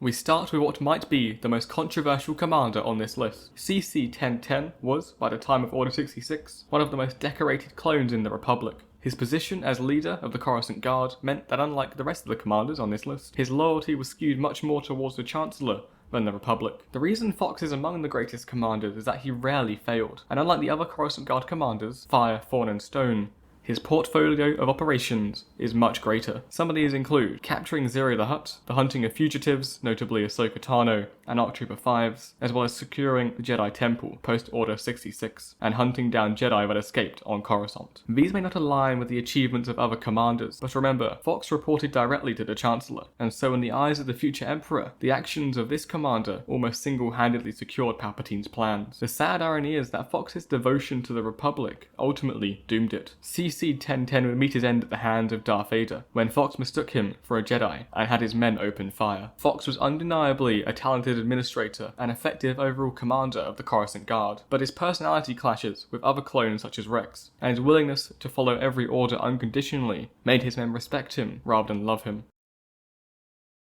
We start with what might be the most controversial commander on this list. CC-1010 was, by the time of Order 66, one of the most decorated clones in the Republic. His position as leader of the Coruscant Guard meant that unlike the rest of the commanders on this list, his loyalty was skewed much more towards the Chancellor than the Republic. The reason Fox is among the greatest commanders is that he rarely failed, and unlike the other Coruscant Guard commanders, Fire, Thorn and Stone, his portfolio of operations is much greater. Some of these include capturing Zero the Hutt, the hunting of fugitives, notably Ahsoka Tano and ARC Trooper 5s, as well as securing the Jedi Temple post-Order 66, and hunting down Jedi that escaped on Coruscant. These may not align with the achievements of other commanders, but remember, Fox reported directly to the Chancellor, and so in the eyes of the future Emperor, the actions of this commander almost single-handedly secured Palpatine's plans. The sad irony is that Fox's devotion to the Republic ultimately doomed it. CC-1010 would meet his end at the hands of Darth Vader, when Fox mistook him for a Jedi and had his men open fire. Fox was undeniably a talented administrator and effective overall commander of the Coruscant Guard, but his personality clashes with other clones such as Rex, and his willingness to follow every order unconditionally made his men respect him rather than love him.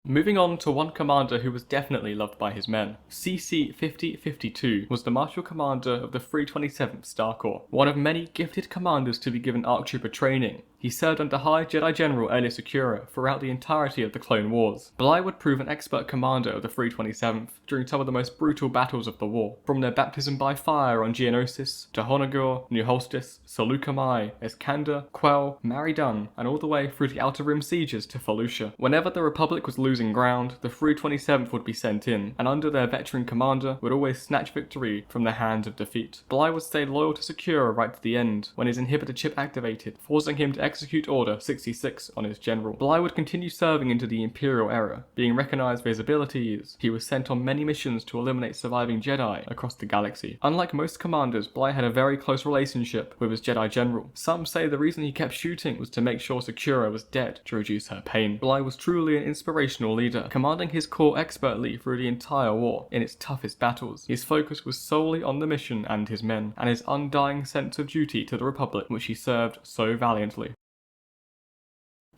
Moving on to one commander who was definitely loved by his men. CC-5052 was the Marshal Commander of the 327th Star Corps, one of many gifted commanders to be given ARC Trooper training. He served under High Jedi General Aayla Secura throughout the entirety of the Clone Wars. Bly would prove an expert commander of the 327th during some of the most brutal battles of the war, from their baptism by fire on Geonosis, to Honogor, New Holstis, Saleucami, Iskander, Quell, Maridun, and all the way through the Outer Rim sieges to Felucia. Whenever the Republic was losing ground, the 327th would be sent in, and under their veteran commander would always snatch victory from the hands of defeat. Bly would stay loyal to Secura right to the end, when his inhibitor chip activated, forcing him to execute Order 66 on his general. Bly would continue serving into the Imperial era. Being recognised for his abilities, he was sent on many missions to eliminate surviving Jedi across the galaxy. Unlike most commanders, Bly had a very close relationship with his Jedi general. Some say the reason he kept shooting was to make sure Secura was dead to reduce her pain. Bly was truly an inspirational leader, commanding his corps expertly through the entire war in its toughest battles. His focus was solely on the mission and his men, and his undying sense of duty to the Republic, which he served so valiantly.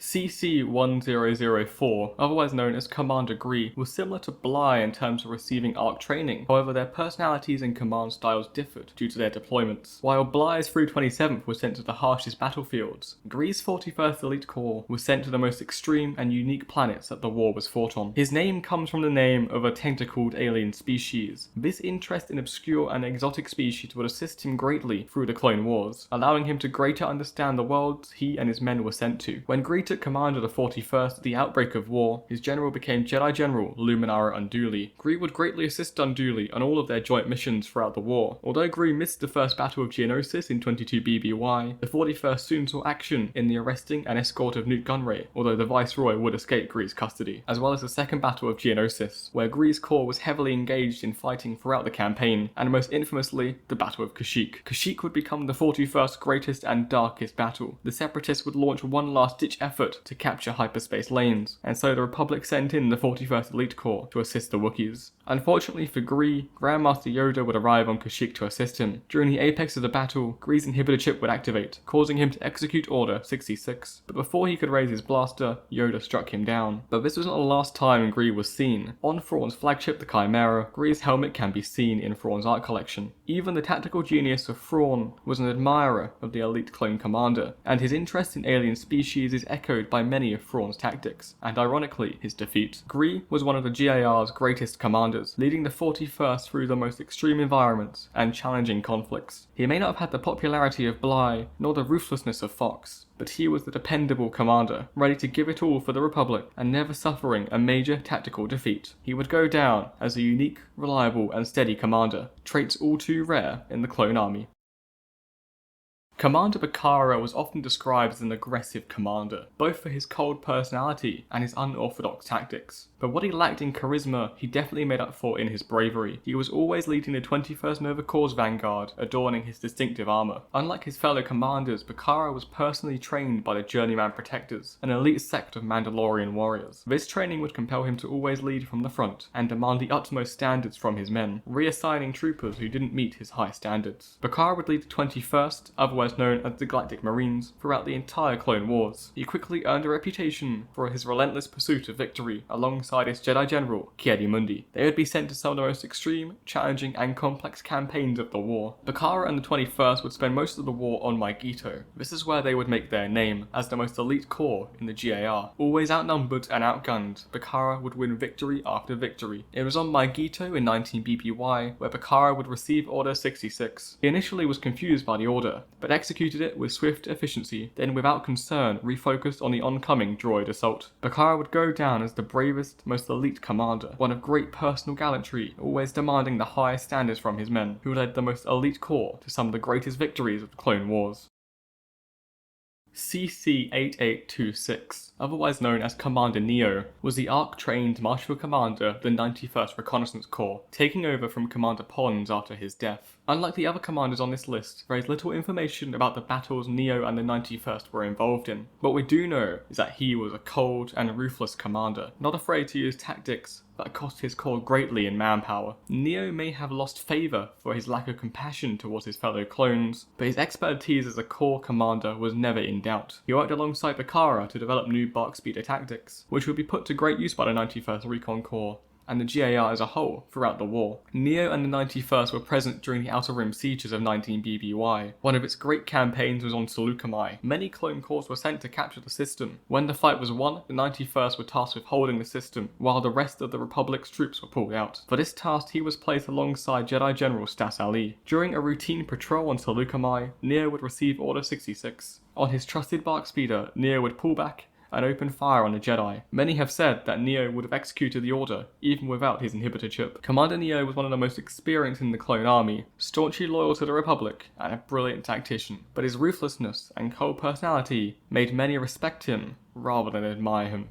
CC-1004, otherwise known as Commander Gree, was similar to Bly in terms of receiving ARC training, however their personalities and command styles differed due to their deployments. While Bly's 327th was sent to the harshest battlefields, Gree's 41st Elite Corps was sent to the most extreme and unique planets that the war was fought on. His name comes from the name of a tentacled alien species. This interest in obscure and exotic species would assist him greatly through the Clone Wars, allowing him to greater understand the worlds he and his men were sent to. When Gree took command of the 41st at the outbreak of war, his general became Jedi General Luminara Unduli. Gree would greatly assist Unduli on all of their joint missions throughout the war. Although Gree missed the first battle of Geonosis in 22 BBY, the 41st soon saw action in the arresting and escort of Nute Gunray, although the Viceroy would escape Gree's custody, as well as the second battle of Geonosis, where Gree's corps was heavily engaged in fighting throughout the campaign, and most infamously, the Battle of Kashyyyk. Kashyyyk would become the 41st's greatest and darkest battle. The Separatists would launch one last-ditch effort to capture hyperspace lanes, and so the Republic sent in the 41st Elite Corps to assist the Wookiees. Unfortunately for Gree, Grandmaster Yoda would arrive on Kashyyyk to assist him. During the apex of the battle, Gree's inhibitor chip would activate, causing him to execute Order 66. But before he could raise his blaster, Yoda struck him down. But this was not the last time Gree was seen. On Thrawn's flagship, the Chimera, Gree's helmet can be seen in Thrawn's art collection. Even the tactical genius of Thrawn was an admirer of the elite clone commander, and his interest in alien species is echoed by many of Thrawn's tactics, and ironically, his defeat. Gree was one of the GAR's greatest commanders, leading the 41st through the most extreme environments and challenging conflicts. He may not have had the popularity of Bly, nor the ruthlessness of Fox, but he was the dependable commander, ready to give it all for the Republic and never suffering a major tactical defeat. He would go down as a unique, reliable and steady commander, traits all too rare in the clone army. Commander Bacara was often described as an aggressive commander, both for his cold personality and his unorthodox tactics. But what he lacked in charisma, he definitely made up for in his bravery. He was always leading the 21st Nova Corps' vanguard, adorning his distinctive armour. Unlike his fellow commanders, Bacara was personally trained by the Journeyman Protectors, an elite sect of Mandalorian warriors. This training would compel him to always lead from the front and demand the utmost standards from his men, reassigning troopers who didn't meet his high standards. Bacara would lead the 21st, otherwise otherwise known as the Galactic Marines, throughout the entire Clone Wars. He quickly earned a reputation for his relentless pursuit of victory alongside his Jedi General, Ki-Adi-Mundi. They would be sent to some of the most extreme, challenging, and complex campaigns of the war. Bacara and the 21st would spend most of the war on Mygeeto. This is where they would make their name as the most elite corps in the GAR. Always outnumbered and outgunned, Bacara would win victory after victory. It was on Mygeeto in 19 BBY where Bacara would receive Order 66. He initially was confused by the order, but executed it with swift efficiency, then without concern refocused on the oncoming droid assault. Bacara would go down as the bravest, most elite commander, one of great personal gallantry, always demanding the highest standards from his men, who led the most elite corps to some of the greatest victories of the Clone Wars. CC-8826, otherwise known as Commander Neyo, was the ARC-trained Marshal Commander of the 91st Reconnaissance Corps, taking over from Commander Pons after his death. Unlike the other commanders on this list, there is little information about the battles Neyo and the 91st were involved in. What we do know is that he was a cold and ruthless commander, not afraid to use tactics that cost his corps greatly in manpower. Neyo may have lost favour for his lack of compassion towards his fellow clones, but his expertise as a corps commander was never in doubt. He worked alongside Bacara to develop new bark speeder tactics, which would be put to great use by the 91st Recon Corps and the GAR as a whole throughout the war. Neyo and the 91st were present during the Outer Rim sieges of 19 BBY. One of its great campaigns was on Seleucami. Many clone corps were sent to capture the system. When the fight was won, the 91st were tasked with holding the system, while the rest of the Republic's troops were pulled out. For this task, he was placed alongside Jedi General Stas Ali. During a routine patrol on Seleucami, Neyo would receive Order 66. On his trusted bark speeder, Neyo would pull back and open fire on the Jedi. Many have said that Neyo would have executed the order, even without his inhibitor chip. Commander Neyo was one of the most experienced in the clone army, staunchly loyal to the Republic, and a brilliant tactician. But his ruthlessness and cold personality made many respect him rather than admire him.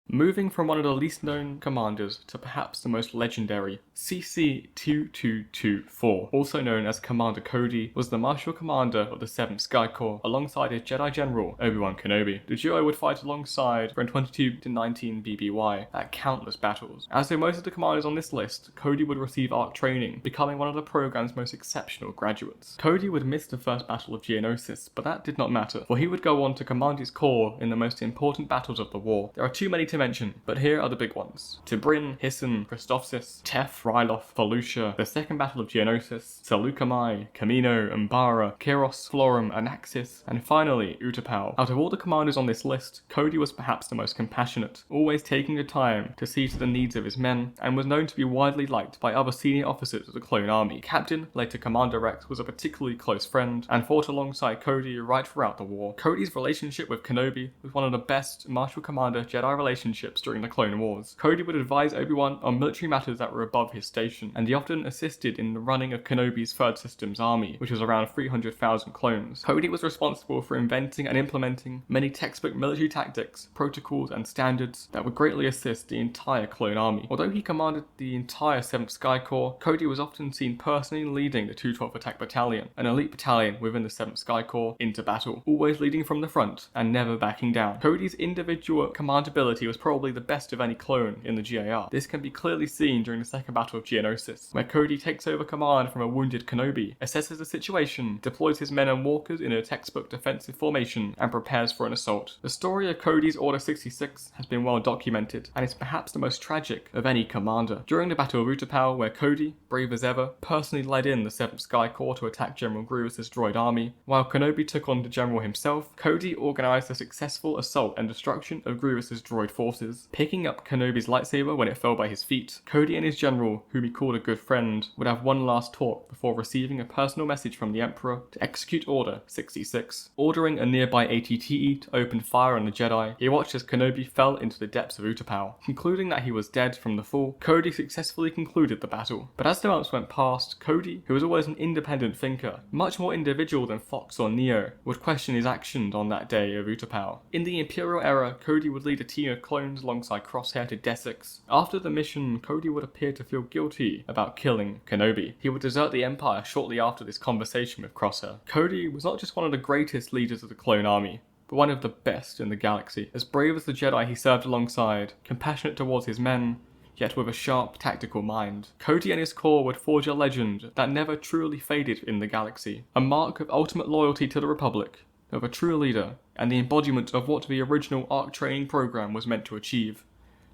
Moving from one of the least known commanders to perhaps the most legendary, CC-2224, also known as Commander Cody, was the Marshal Commander of the 7th Sky Corps alongside his Jedi General, Obi-Wan Kenobi. The duo would fight alongside from 22 to 19 BBY at countless battles. As with most of the commanders on this list, Cody would receive ARC training, becoming one of the program's most exceptional graduates. Cody would miss the first battle of Geonosis, but that did not matter, for he would go on to command his corps in the most important battles of the war. There are too many to mention, but here are the big ones: Tibrin, Hisson, Christophsis, Tef, Ryloth, Felucia, the Second Battle of Geonosis, Seleucami, Camino, Umbara, Kiros, Florum, Anaxis, and finally Utapau. Out of all the commanders on this list, Cody was perhaps the most compassionate, always taking the time to see to the needs of his men, and was known to be widely liked by other senior officers of the clone army. Captain, later Commander Rex, was a particularly close friend, and fought alongside Cody right throughout the war. Cody's relationship with Kenobi was one of the best Marshal Commander Jedi relationships during the Clone Wars. Cody would advise Obi-Wan on military matters that were above his station, and he often assisted in the running of Kenobi's Third Systems army, which was around 300,000 clones. Cody was responsible for inventing and implementing many textbook military tactics, protocols, and standards that would greatly assist the entire clone army. Although he commanded the entire 7th Sky Corps, Cody was often seen personally leading the 212th Attack Battalion, an elite battalion within the 7th Sky Corps, into battle, always leading from the front and never backing down. Cody's individual commandability was probably the best of any clone in the GAR. This can be clearly seen during the Second Battle of Geonosis, where Cody takes over command from a wounded Kenobi, assesses the situation, deploys his men and walkers in a textbook defensive formation, and prepares for an assault. The story of Cody's Order 66 has been well documented, and is perhaps the most tragic of any commander. During the Battle of Utapau, where Cody, brave as ever, personally led in the 7th Sky Corps to attack General Grievous's droid army, while Kenobi took on the general himself, Cody organised a successful assault and destruction of Grievous's droid forces. Picking up Kenobi's lightsaber when it fell by his feet, Cody and his general, whom he called a good friend, would have one last talk before receiving a personal message from the Emperor to execute Order 66. Ordering a nearby ATTE to open fire on the Jedi, he watched as Kenobi fell into the depths of Utapau. Concluding that he was dead from the fall, Cody successfully concluded the battle. But as the months went past, Cody, who was always an independent thinker, much more individual than Fox or Neyo, would question his actions on that day of Utapau. In the Imperial era, Cody would lead a team of clones alongside Crosshair to Desix. After the mission, Cody would appear to feel guilty about killing Kenobi. He would desert the Empire shortly after this conversation with Crosshair. Cody was not just one of the greatest leaders of the clone army, but one of the best in the galaxy. As brave as the Jedi he served alongside, compassionate towards his men, yet with a sharp tactical mind. Cody and his corps would forge a legend that never truly faded in the galaxy, a mark of ultimate loyalty to the Republic, of a true leader, and the embodiment of what the original ARC training program was meant to achieve,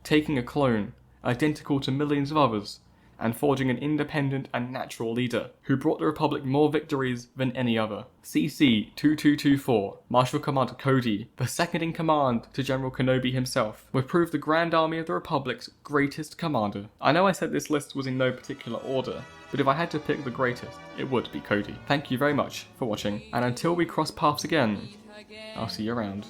taking a clone, identical to millions of others, and forging an independent and natural leader, who brought the Republic more victories than any other. CC-2224, Marshal Commander Cody, the second in command to General Kenobi himself, would prove the Grand Army of the Republic's greatest commander. I know I said this list was in no particular order, but if I had to pick the greatest, it would be Cody. Thank you very much for watching, and until we cross paths again, I'll see you around.